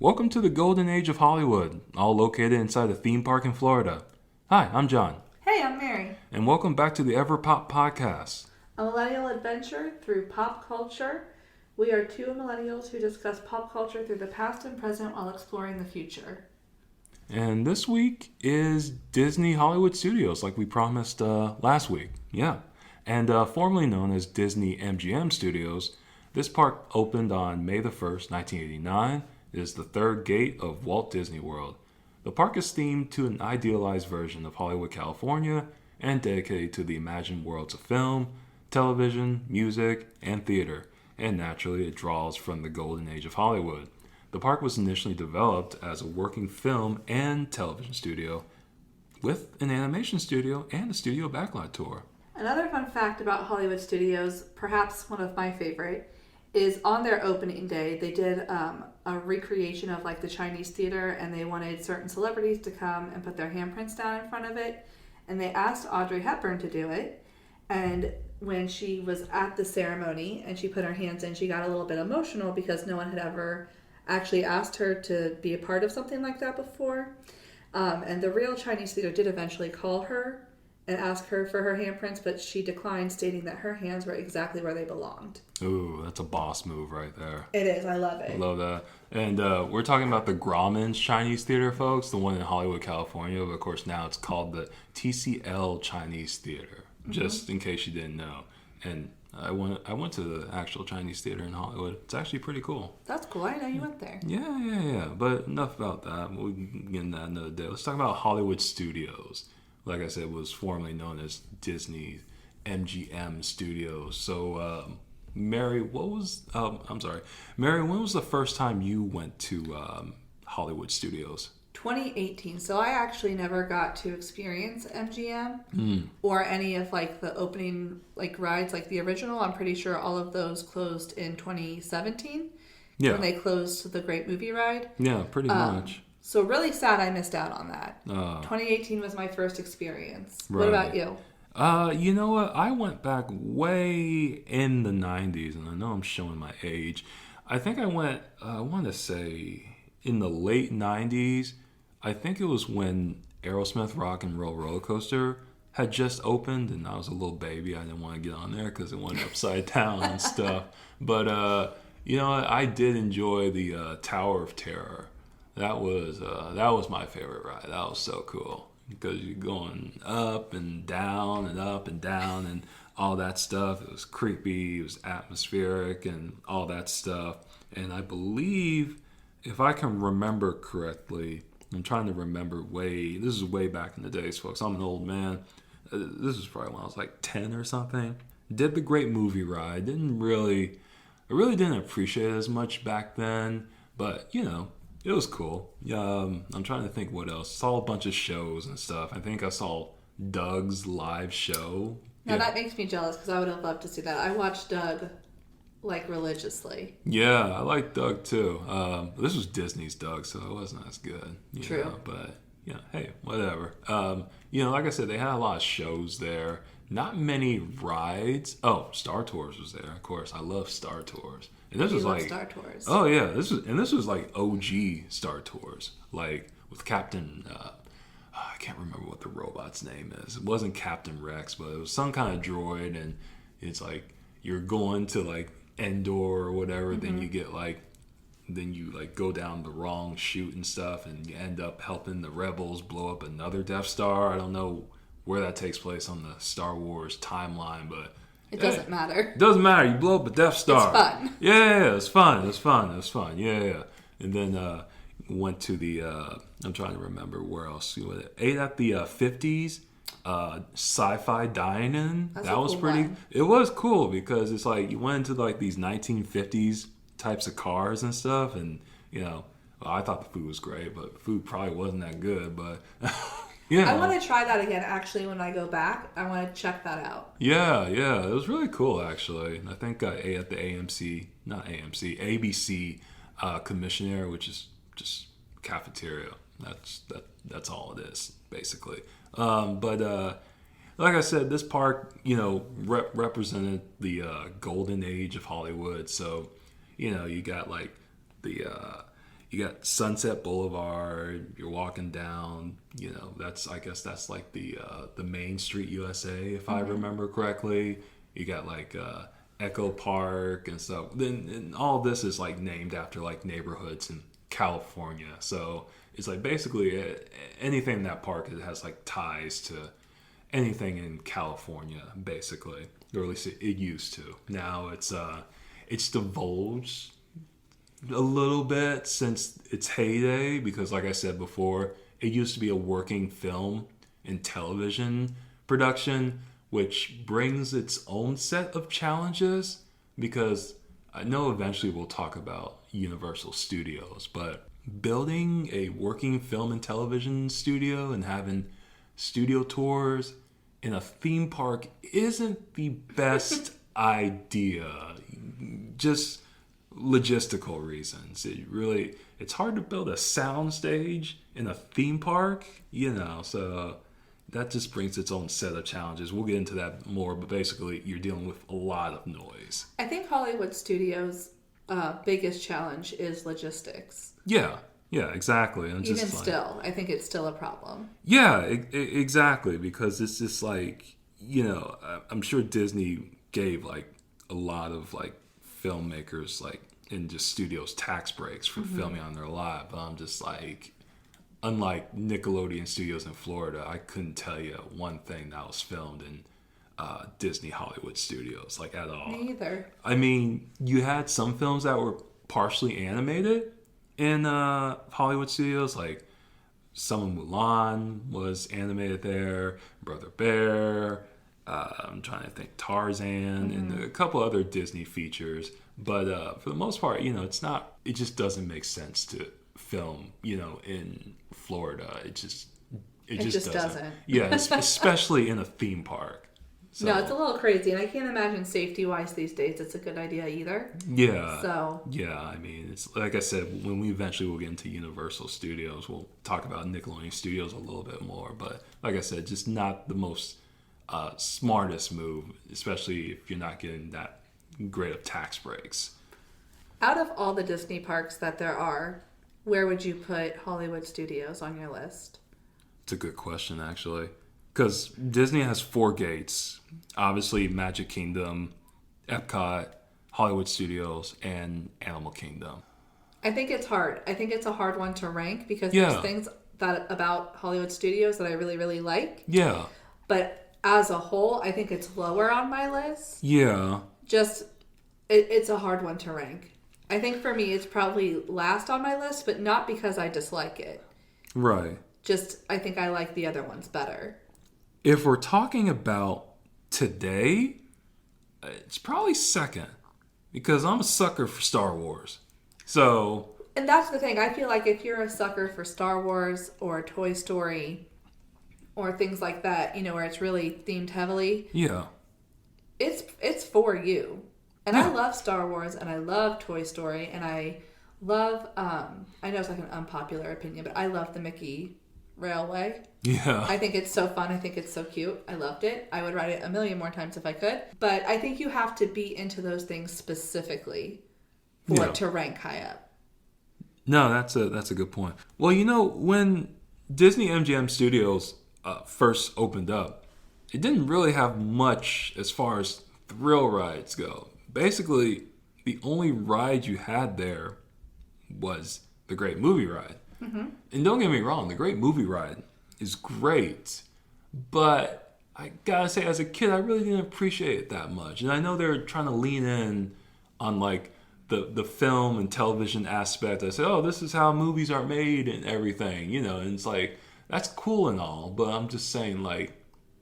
Welcome to the Golden Age of Hollywood, all located inside a theme park in Florida. Hi, I'm John. Hey, I'm Mary. And welcome back to the Everpop Podcast. A millennial adventure through pop culture. We are two millennials who discuss pop culture through the past and present while exploring the future. And this week is Disney Hollywood Studios, like we promised last week. Yeah. And formerly known as Disney-MGM Studios, this park opened on May the 1st, 1989. It is the third gate of Walt Disney World. The park is themed to an idealized version of Hollywood, California, and dedicated to the imagined worlds of film, television, music, and theater. And naturally, it draws from the golden age of Hollywood. The park was initially developed as a working film and television studio with an animation studio and a studio backlot tour. Another fun fact about Hollywood Studios, perhaps one of my favorite, is on their opening day, they did a recreation of like the Chinese theater, and they wanted certain celebrities to come and put their handprints down in front of it. And they asked Audrey Hepburn to do it. And when she was at the ceremony and she put her hands in, she got a little bit emotional because no one had ever actually asked her to be a part of something like that before. And the real Chinese theater did eventually call her and ask her for her handprints, but she declined, stating that her hands were exactly where they belonged. Ooh, that's a boss move right there. It is. I love it. I love that. And we're talking about the Grauman's Chinese Theater, folks, the one in Hollywood, California. Of course, now it's called the TCL Chinese Theater, just in case you didn't know. And I went to the actual Chinese theater in Hollywood. It's actually pretty cool. That's cool. I know you went there. Yeah. But enough about that. We'll get into that another day. Let's talk about Hollywood Studios. Like I said, was formerly known as Disney-MGM Studios. So, Mary, Mary, when was the first time you went to Hollywood Studios? 2018. So I actually never got to experience MGM or any of like the opening like rides, like the original. I'm pretty sure all of those closed in 2017. Yeah. When they closed the Great Movie Ride. Yeah, pretty much. So really sad I missed out on that. 2018 was my first experience. Right. What about you? You know what? I went back way in the 90s, and I know I'm showing my age. I think I went, I want to say, in the late 90s. I think it was when Aerosmith Rock and Roll Roller Coaster had just opened, and I was a little baby. I didn't want to get on there because it went upside down and stuff. But, you know, I did enjoy the Tower of Terror. That was my favorite ride. That was so cool because you're going up and down and up and down and all that stuff. It was creepy. It was atmospheric and all that stuff. And I believe, if I can remember correctly, I'm trying to remember this is way back in the days, folks. I'm an old man. This was probably when I was like 10 or something. Did the Great Movie Ride. I really didn't appreciate it as much back then, but you know, it was cool. I'm trying to think what else. Saw a bunch of shows and stuff. I think I saw Doug's live show. Now that makes me jealous because I would have loved to see that. I watched Doug like religiously. Yeah, I like Doug too. This was Disney's Doug, so it wasn't as good. True. Know, but yeah, hey, whatever. You know, like I said, they had a lot of shows there. Not many rides. Oh, Star Tours was there. Of course, I love Star Tours. And this was like Star Tours. Oh yeah, this was like OG Star Tours, like with Captain. I can't remember what the robot's name is. It wasn't Captain Rex, but it was some kind of droid, and it's like you're going to like Endor or whatever. Then you get then you go down the wrong chute and stuff, and you end up helping the rebels blow up another Death Star. I don't know where that takes place on the Star Wars timeline, but it doesn't matter. It doesn't matter. You blow up a Death Star. It's fun. Yeah, it's fun. Yeah. And then went to the, I'm trying to remember where else. Ate at the 50s Sci-Fi Dine-In. That was pretty. One. It was cool because it's like you went into like these 1950s types of cars and stuff. And, you know, well, I thought the food was great, but the food probably wasn't that good. But... Yeah. I want to try that again, actually, when I go back. I want to check that out. Yeah. It was really cool, actually. I think I ate at the ABC commissioner, which is just cafeteria. That's all it is, basically. But like I said, this park, you know, represented the golden age of Hollywood. So, you know, you got like the you got Sunset Boulevard. You're walking down. I guess that's like the Main Street USA, if I remember correctly. You got like Echo Park and stuff. Then all this is like named after like neighborhoods in California. So it's like basically anything in that park that has like ties to anything in California, basically, or at least it used to. Now it's divulged a little bit since its heyday, because like I said before, it used to be a working film and television production, which brings its own set of challenges, because I know eventually we'll talk about Universal Studios, but building a working film and television studio and having studio tours in a theme park isn't the best idea. Just logistical reasons. It's hard to build a sound stage in a theme park, so that just brings its own set of challenges. We'll get into that more, but basically you're dealing with a lot of noise. I think Hollywood Studios' biggest challenge is logistics. Yeah, exactly. And even still, I think it's still a problem. Yeah, exactly, because it's just like, I'm sure Disney gave like a lot of like filmmakers like in just studios tax breaks for filming on their lot, but I'm just like, unlike Nickelodeon Studios in Florida, I couldn't tell you one thing that was filmed in Disney Hollywood Studios, like at all. Me either. I mean, you had some films that were partially animated in Hollywood Studios, like some of Mulan was animated there, Brother Bear, I'm trying to think, Tarzan, and a couple other Disney features. But for the most part, it just doesn't make sense to film, in Florida. It just doesn't. Yeah, especially in a theme park. So, no, it's a little crazy, and I can't imagine safety-wise these days it's a good idea either. Yeah. So. Yeah, I mean, it's like I said, when we eventually will get into Universal Studios, we'll talk about Nickelodeon Studios a little bit more. But like I said, just not the most smartest move, especially if you're not getting that great of tax breaks. Out of all the Disney parks that there are, where would you put Hollywood Studios on your list? It's a good question, actually. Because Disney has 4 gates. Obviously, Magic Kingdom, Epcot, Hollywood Studios, and Animal Kingdom. I think it's hard. I think it's a hard one to rank because there's things about Hollywood Studios that I really, really like. Yeah. But as a whole, I think it's lower on my list. Yeah. It's a hard one to rank. I think for me, it's probably last on my list, but not because I dislike it. Right. Just, I think I like the other ones better. If we're talking about today, it's probably second, because I'm a sucker for Star Wars. So, and that's the thing. I feel like if you're a sucker for Star Wars or Toy Story or things like that, where it's really themed heavily, yeah, it's for you. And I love Star Wars and I love Toy Story and I love I know it's like an unpopular opinion, but I love the Mickey Railway. Yeah. I think it's so fun. I think it's so cute. I loved it. I would ride it a million more times if I could. But I think you have to be into those things specifically for it to rank high up. No, that's a good point. Well, when Disney-MGM Studios first opened up, it didn't really have much as far as thrill rides go. Basically, the only ride you had there was the Great Movie Ride. Mm-hmm. And don't get me wrong, the Great Movie Ride is great, but I gotta say, as a kid, I really didn't appreciate it that much. And I know they're trying to lean in on like the film and television aspect. I say, oh, this is how movies are made and everything, and it's like, that's cool and all, but I'm just saying, like,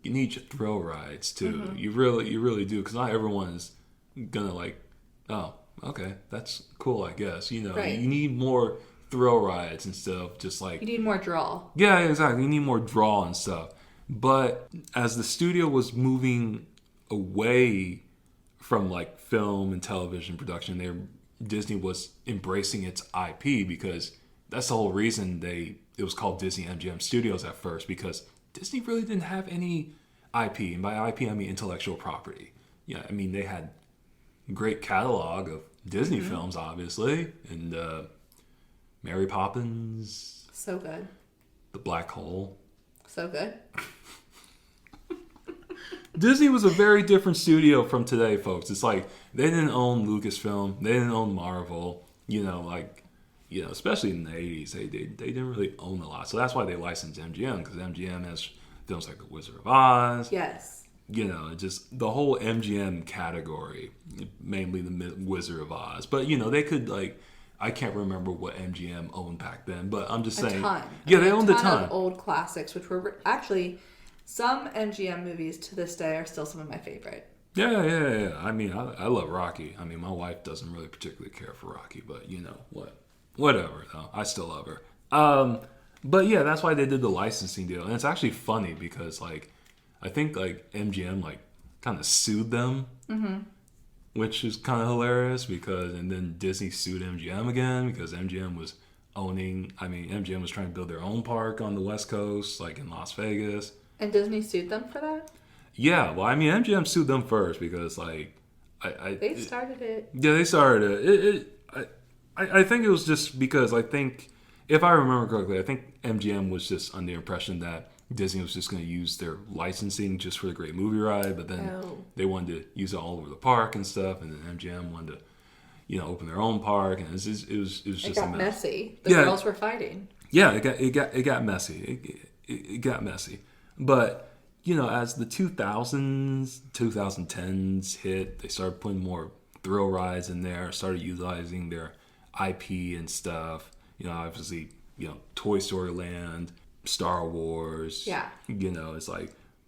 you need your thrill rides too. Mm-hmm. You really do, because not everyone is gonna like, oh, okay, that's cool, I guess. Right. You need more thrill rides instead of just like, you need more draw. Yeah, exactly. You need more draw and stuff. But as the studio was moving away from like film and television production, Disney was embracing its IP, because that's the whole reason it was called Disney-MGM Studios at first, because Disney really didn't have any IP, and by IP I mean intellectual property. Yeah, I mean they had a great catalog of Disney films, obviously, and Mary Poppins. So good. The Black Hole. So good. Disney was a very different studio from today, folks. It's like they didn't own Lucasfilm. They didn't own Marvel. Especially in the 80s, they didn't really own a lot. So that's why they licensed MGM, because MGM has films like The Wizard of Oz. Yes. Just the whole MGM category, mainly the Wizard of Oz. But, they could, I can't remember what MGM owned back then, but I'm just saying. A ton. Yeah, they owned a ton. Of old classics, which were actually, some MGM movies to this day are still some of my favorite. Yeah. I mean, I love Rocky. I mean, my wife doesn't really particularly care for Rocky, but whatever, though. I still love her. But yeah, that's why they did the licensing deal. And it's actually funny because, I think, MGM, kind of sued them. Mm-hmm. Which is kind of hilarious and then Disney sued MGM again because MGM was MGM was trying to build their own park on the West Coast, in Las Vegas. And Disney sued them for that? Yeah, well, MGM sued them first because, they started it. Yeah, they started it. I think it was just because if I remember correctly, I think MGM was just under the impression that Disney was just going to use their licensing just for the Great Movie Ride, but then they wanted to use it all over the park and stuff, and then MGM wanted to, open their own park, and it was just a mess. Messy. The girls were fighting. Yeah, it got messy. It got messy, but as the 2010s hit, they started putting more thrill rides in there, started utilizing their IP and stuff. Obviously, Toy Story Land. Star Wars. Yeah. It's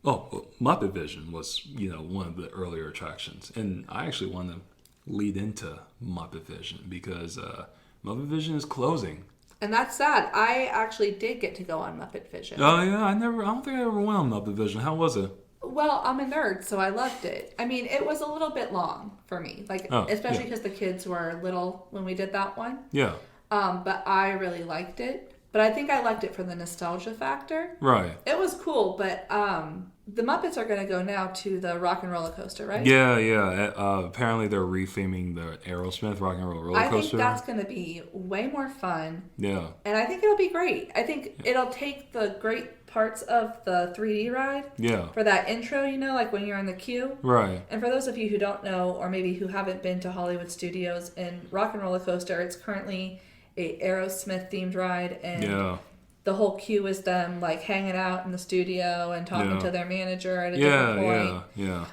Muppet Vision was, one of the earlier attractions. And I actually want to lead into Muppet Vision because Muppet Vision is closing. And that's sad. I actually did get to go on Muppet Vision. Oh, yeah. I don't think I ever went on Muppet Vision. How was it? Well, I'm a nerd, so I loved it. I mean, it was a little bit long for me. Especially because the kids were little when we did that one. Yeah. But I really liked it. But I think I liked it for the nostalgia factor. Right. It was cool, but the Muppets are going to go now to the Rock and Roller Coaster, right? Yeah. Apparently they're retheming the Aerosmith Rock and Roller Coaster. I think that's going to be way more fun. Yeah. And I think it'll be great. I think it'll take the great parts of the 3D ride. Yeah. For that intro, when you're in the queue. Right. And for those of you who don't know, or maybe who haven't been to Hollywood Studios, in Rock and Roller Coaster, it's currently a Aerosmith themed ride, and the whole queue is them hanging out in the studio and talking to their manager at a different point.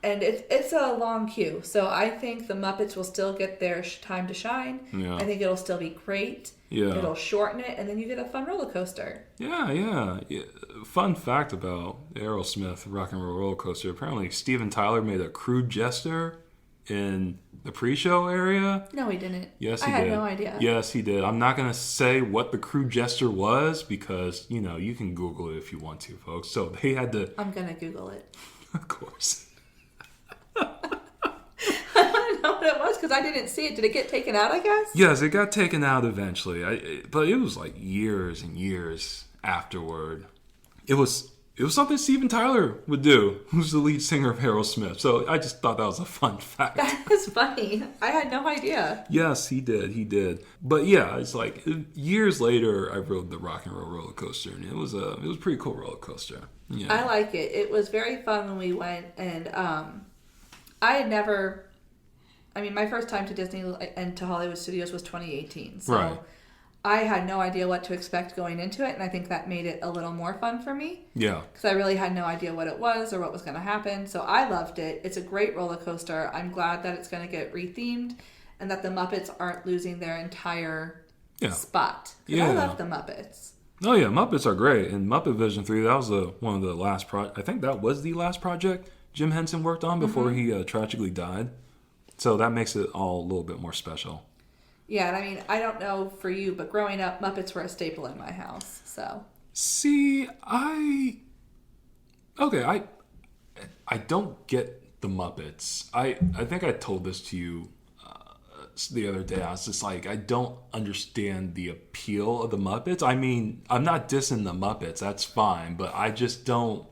And it's a long queue, so I think the Muppets will still get their time to shine. I think it'll still be great. It'll shorten it, and then you get a fun roller coaster. Yeah. Fun fact about Aerosmith Rock and Roller Coaster: apparently Steven Tyler made a crude gesture in the pre-show area. No, he didn't. Yes, he did. I had no idea. Yes, he did. I'm not going to say what the crude gesture was because, you can Google it if you want to, folks. So they had to... I'm going to Google it. Of course. I want to know what it was because I didn't see it. Did it get taken out, I guess? Yes, it got taken out eventually. But it was years and years afterward. It was something Steven Tyler would do, who's the lead singer of Aerosmith. So I just thought that was a fun fact. That is funny. I had no idea. Yes, he did. But yeah, it's years later, I rode the Rock and Roll roller coaster, and it was a pretty cool roller coaster. Yeah. I like it. It was very fun when we went, and I had never... my first time to Disney and to Hollywood Studios was 2018. So right. I had no idea what to expect going into it, and I think that made it a little more fun for me. Yeah. Because I really had no idea what it was or what was going to happen, so I loved it. It's a great roller coaster. I'm glad that it's going to get rethemed and that the Muppets aren't losing their entire spot. Yeah. I love the Muppets. Oh, yeah, Muppets are great. And Muppet Vision 3, that was one of the last I think that was the last project Jim Henson worked on before he tragically died. So that makes it all a little bit more special. Yeah, and I don't know for you, but growing up, Muppets were a staple in my house, so. See, I don't get the Muppets. I think I told this to you the other day. I was just I don't understand the appeal of the Muppets. I'm not dissing the Muppets. That's fine, but I just don't,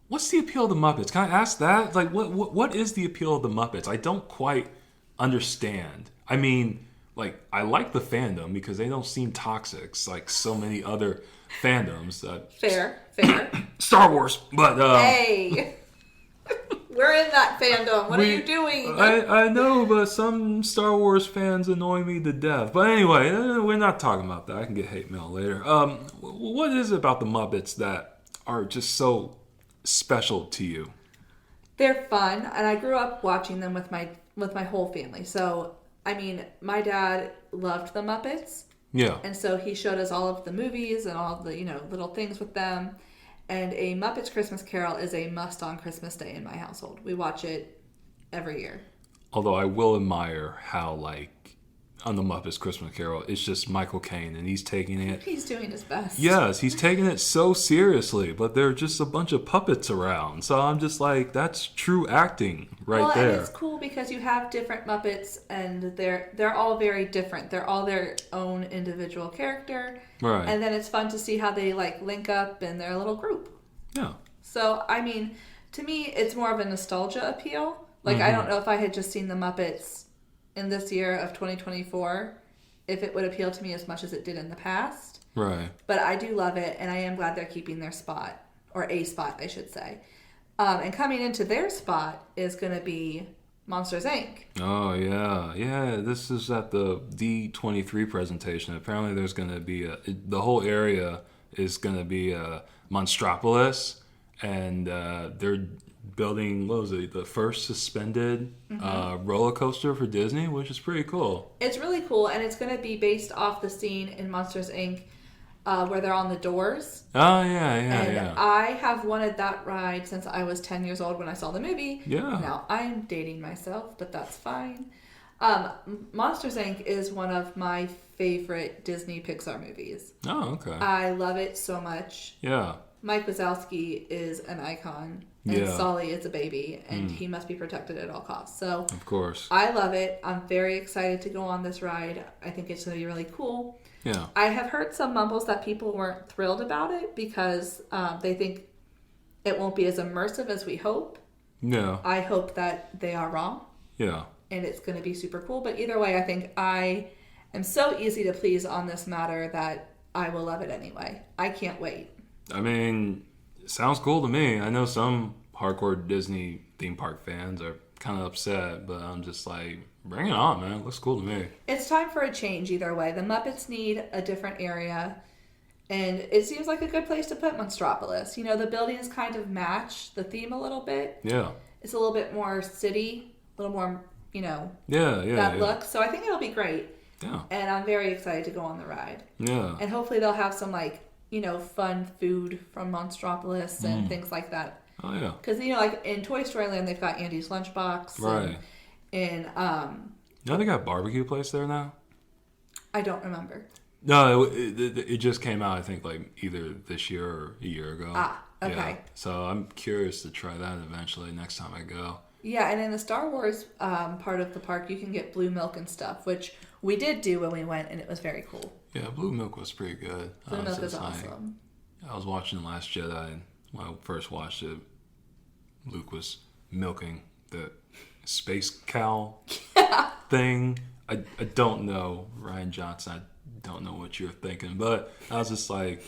what's the appeal of the Muppets? Can I ask that? What is the appeal of the Muppets? I don't quite understand. like I like the fandom because they don't seem toxic like so many other fandoms. Fair. Star Wars, but hey, we're in that fandom. What are you doing? I know, but some Star Wars fans annoy me to death. But anyway, we're not talking about that. I can get hate mail later. What is it about the Muppets that are just so special to you? They're fun, and I grew up watching them with my whole family. So, I mean, my dad loved the Muppets. Yeah. And so he showed us all of the movies and all of the, little things with them. And A Muppets Christmas Carol is a must on Christmas Day in my household. We watch it every year. Although I will admire how, like, on the Muppets Christmas Carol, it's just Michael Caine, and he's taking it... He's doing his best. Yes, he's taking it so seriously, but there are just a bunch of puppets around. So I'm just like, that's true acting right there. And it's cool because you have different Muppets, and they're all very different. They're all their own individual character. Right. And then it's fun to see how they, like, link up in their little group. Yeah. So, I mean, to me, it's more of a nostalgia appeal. Like, I don't know if I had just seen the Muppets in this year of 2024, if it would appeal to me as much as it did in the past. Right. But I do love it, and I am glad they're keeping their spot, or a spot, I should say. And coming into their spot is going to be Monsters, Inc. Oh, yeah. Yeah, this is at the D23 presentation. Apparently there's going to be the whole area is going to be a Monstropolis, and they're building, what was it, the first suspended roller coaster for Disney, which is pretty cool. It's really cool, and it's going to be based off the scene in Monsters, Inc. Where they're on the doors. Oh, yeah. I have wanted that ride since I was 10 years old when I saw the movie. Yeah. Now, I'm dating myself, but that's fine. Monsters, Inc. is one of my favorite Disney Pixar movies. Oh, okay. I love it so much. Yeah. Mike Wazowski is an icon, and Sully is a baby, and he must be protected at all costs. So, of course, I love it. I'm very excited to go on this ride. I think it's going to be really cool. Yeah. I have heard some mumbles that people weren't thrilled about it because they think it won't be as immersive as we hope. Yeah. I hope that they are wrong. Yeah. And it's going to be super cool. But either way, I think I am so easy to please on this matter that I will love it anyway. I can't wait. I mean, it sounds cool to me. I know some hardcore Disney theme park fans are kind of upset, but I'm just like, bring it on, man. It looks cool to me. It's time for a change either way. The Muppets need a different area, and it seems like a good place to put Monstropolis. The buildings kind of match the theme a little bit. Yeah. It's a little bit more city, a little more, that look. So I think it'll be great. Yeah. And I'm very excited to go on the ride. Yeah. And hopefully they'll have some, fun food from Monstropolis and things like that. Oh, yeah. Because, like in Toy Story Land, they've got Andy's Lunchbox. Right. And they got a barbecue place there now? I don't remember. No, it just came out, I think, like either this year or a year ago. Ah, okay. Yeah. So I'm curious to try that eventually next time I go. Yeah, and in the Star Wars part of the park, you can get blue milk and stuff, which we did do when we went, and it was very cool. Yeah, blue milk was pretty good. Blue milk is awesome. I was watching The Last Jedi, and when I first watched it, Luke was milking the space cow thing. I don't know, Ryan Johnson, I don't know what you're thinking, but I was just like,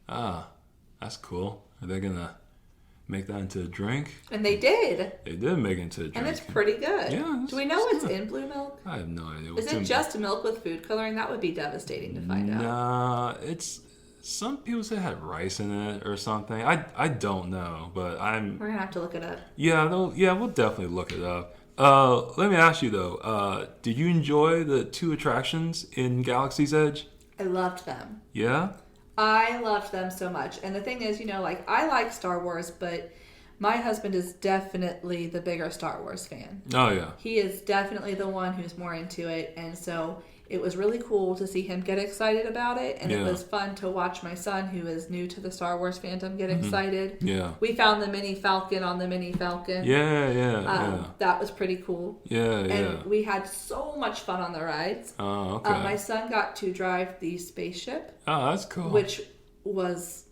that's cool. Are they going to make that into a drink? And they did. They did make it into a drink. And it's pretty good. Yeah. Do we know what's in blue milk? I have no idea. Is it just milk with food coloring? That would be devastating to find out. Nah, it's... Some people say it had rice in it or something. I don't know, but We're going to have to look it up. Yeah, we'll definitely look it up. Let me ask you, though. Did you enjoy the 2 attractions in Galaxy's Edge? I loved them. Yeah? I loved them so much. And the thing is, I like Star Wars, but my husband is definitely the bigger Star Wars fan. Oh, yeah. He is definitely the one who's more into it. And so it was really cool to see him get excited about it. And it was fun to watch my son, who is new to the Star Wars fandom, get excited. Yeah. We found the Mini Falcon on the Mini Falcon. Yeah. That was pretty cool. Yeah. And we had so much fun on the rides. Oh, okay. My son got to drive the spaceship. Oh, that's cool. Which was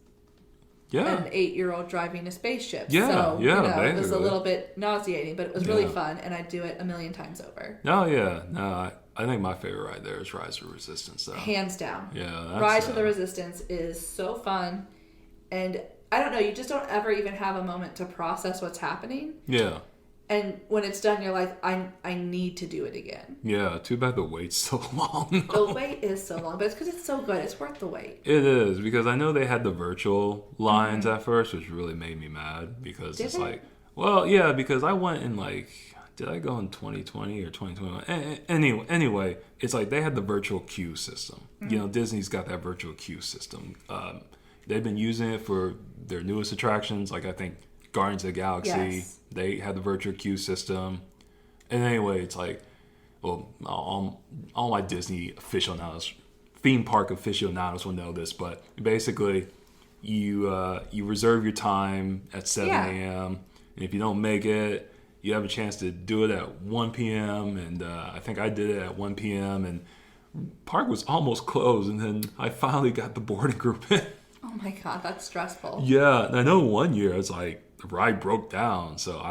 an 8-year-old driving a spaceship. Yeah, so, basically. It was a little bit nauseating, but it was really fun, and I'd do it a million times over. Oh, yeah. No, I think my favorite ride there is Rise of Resistance, though. Hands down. Yeah, Rise of the Resistance is so fun, and I don't know, you just don't ever even have a moment to process what's happening. Yeah. And when it's done, you're like, I need to do it again. Yeah, too bad the wait's so long. The wait is so long, but it's because it's so good. It's worth the wait. It is, because I know they had the virtual lines at first, which really made me mad, because Did it's it? like, well, yeah, because I went in like, did I go in 2020 or 2021? Anyway, it's like they had the virtual queue system. You know, Disney's got that virtual queue system. They've been using it for their newest attractions, like I think Guardians of the Galaxy. Yes. They had the virtual queue system. And anyway, it's like, well, all my Disney aficionados, theme park aficionados will know this, but basically you reserve your time at 7 a.m. And if you don't make it, you have a chance to do it at 1 p.m. And I think I did it at 1 p.m. and park was almost closed. And then I finally got the boarding group in. Oh my God, that's stressful. Yeah, and I know one year it's like the ride broke down. So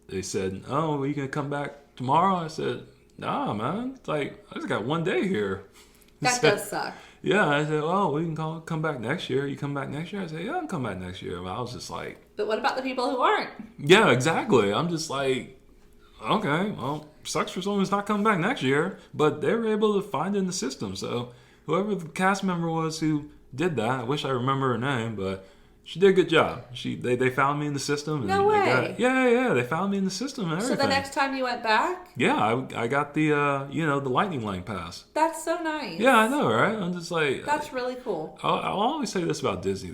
they said, oh, are you going to come back tomorrow? I said, nah, man. It's like, I just got 1 day here. That does suck. Yeah, I said, oh, we can come back next year. You come back next year? I said, yeah, I'll come back next year. But I was just like... But what about the people who aren't? Yeah, exactly. I'm just like, okay, well, sucks for someone who's not coming back next year. But they were able to find it in the system. So whoever the cast member was who did that, I wish I remember her name, but she did a good job. They found me in the system. And No way. They found me in the system and everything. So the next time you went back? Yeah, I got the the lightning lane pass. That's so nice. Yeah, I know, right? I'm just like... That's really cool. I'll always say this about Disney.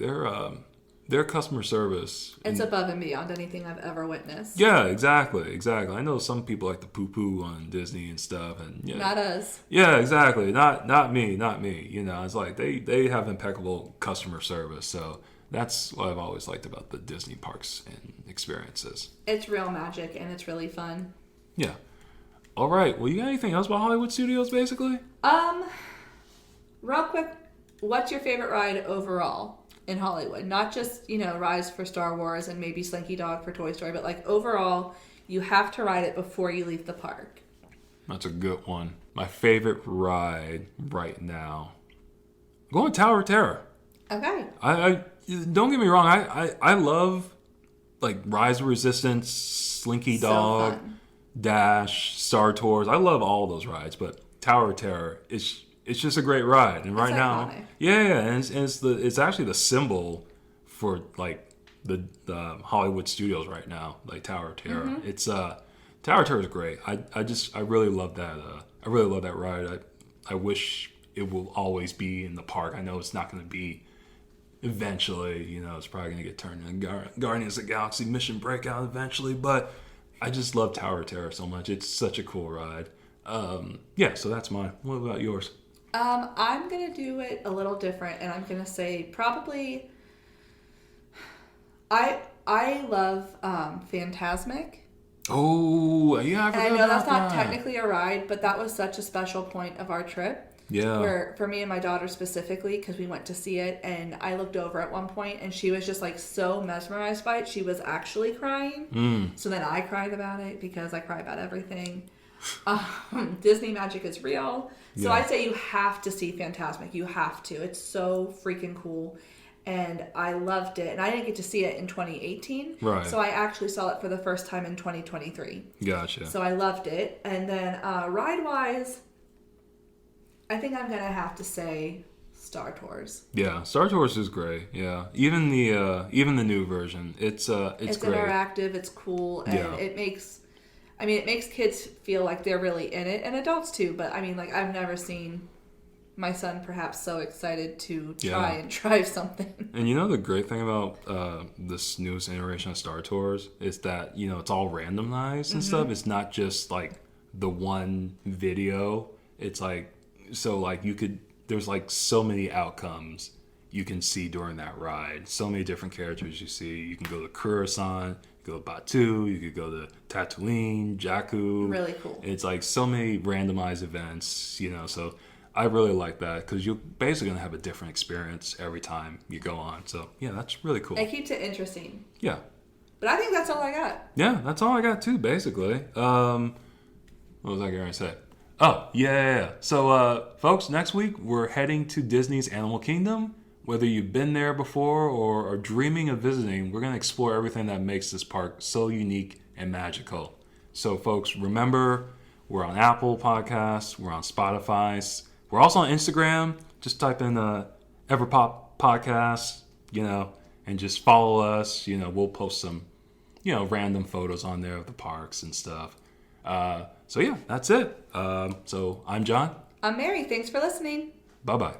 Their customer service... It's above and beyond anything I've ever witnessed. Yeah, exactly. I know some people like to poo-poo on Disney and stuff. And yeah. Not us. Yeah, exactly. Not me. You know, it's like they have impeccable customer service. So that's what I've always liked about the Disney parks and experiences. It's real magic and it's really fun. Yeah. All right. Well, you got anything else about Hollywood Studios, basically? Real quick, what's your favorite ride overall in Hollywood? Not just, Rise for Star Wars and maybe Slinky Dog for Toy Story, but like overall, you have to ride it before you leave the park. That's a good one. My favorite ride right now, I'm going Tower of Terror. Okay. I don't get me wrong. I love like Rise of Resistance, Slinky Dog, Dash, Star Tours. I love all those rides, but Tower of Terror is just a great ride. And right now, and it's actually the symbol for like the Hollywood Studios right now, like Tower of Terror. Mm-hmm. It's Tower of Terror is great. I really love that. I really love that ride. I wish it will always be in the park. I know it's not going to be. Eventually, it's probably going to get turned into Guardians of the Galaxy Mission Breakout eventually, but I just love Tower of Terror so much. It's such a cool ride. So that's mine. What about yours? I'm going to do it a little different, and I'm going to say probably I love Fantasmic. Oh, yeah, I know that's not technically a ride, but that was such a special point of our trip. Yeah. Where for me and my daughter specifically, because we went to see it, and I looked over at one point, and she was just like so mesmerized by it, she was actually crying. So then I cried about it because I cry about everything. Disney magic is real. So I'd say you have to see Fantasmic. You have to. It's so freaking cool. And I loved it. And I didn't get to see it in 2018. Right. So I actually saw it for the first time in 2023. Gotcha. So I loved it. And then ride-wise, I think I'm going to have to say Star Tours. Yeah, Star Tours is great. Yeah. Even the new version. It's great. It's interactive, it's cool, and it makes kids feel like they're really in it, and adults too, but I've never seen my son perhaps so excited to try and drive something. And the great thing about this newest iteration of Star Tours is that, it's all randomized and stuff. It's not just like the one video. It's like, so like there's like so many outcomes you can see during that ride. So many different characters you see. You can go to Coruscant, you go to Batuu, you could go to Tatooine, Jakku. Really cool. It's like so many randomized events, so I really like that because you're basically going to have a different experience every time you go on. So, yeah, that's really cool. It keeps it interesting. Yeah. But I think that's all I got. Yeah, that's all I got too, basically. What was I going to say? Oh, yeah. So, folks, next week we're heading to Disney's Animal Kingdom. Whether you've been there before or are dreaming of visiting, we're going to explore everything that makes this park so unique and magical. So, folks, remember, we're on Apple Podcasts, we're on Spotify, we're also on Instagram. Just type in Everpop Podcast, and just follow us. We'll post some, random photos on there of the parks and stuff. So yeah, that's it. So I'm John. I'm Mary. Thanks for listening. Bye-bye.